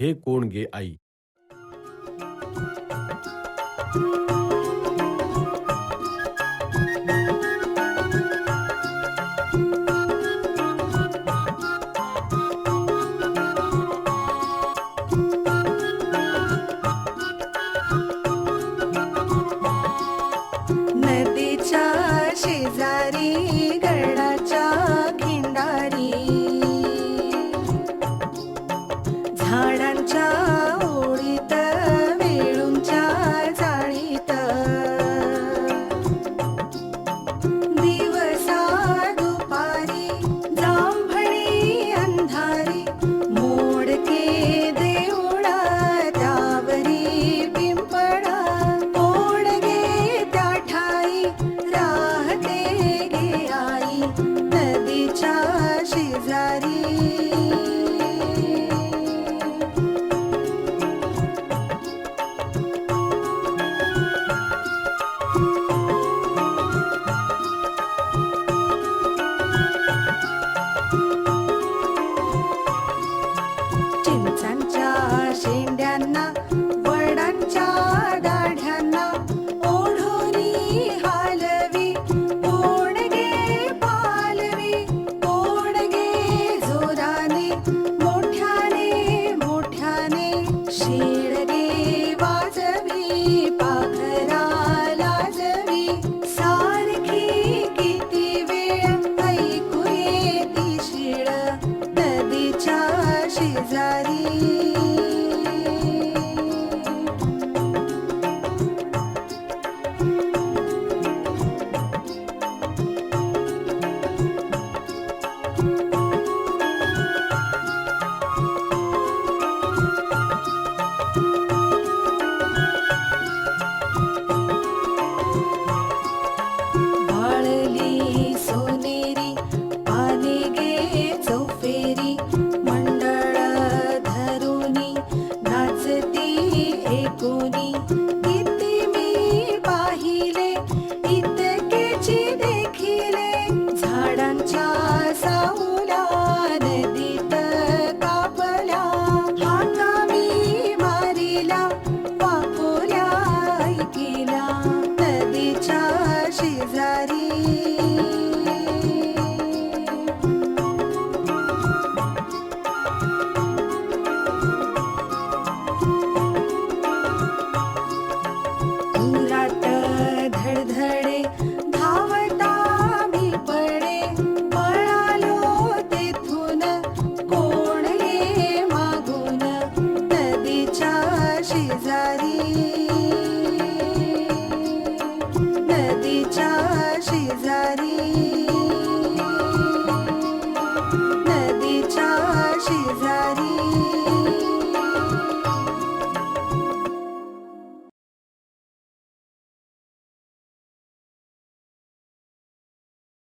हे कोण गे आई. नदीच्या शेजारी गडाच्या खिंडारी झाडांच्या ओळीत वेळूंच्या जाळीत दिवसा दुपारी जांभळी अंधारी मोडके देऊळा त्यावरी पिंपळा ओढगे त्या ठाई राहते गे आई नदीच्या शेजारी. चिंचांच्या शेंड्यांना वडांच्या दाढ्यांना ओढोनी हालवी ओढगे पालवी ओढगे जोराने मोठ्याने मोठ्याने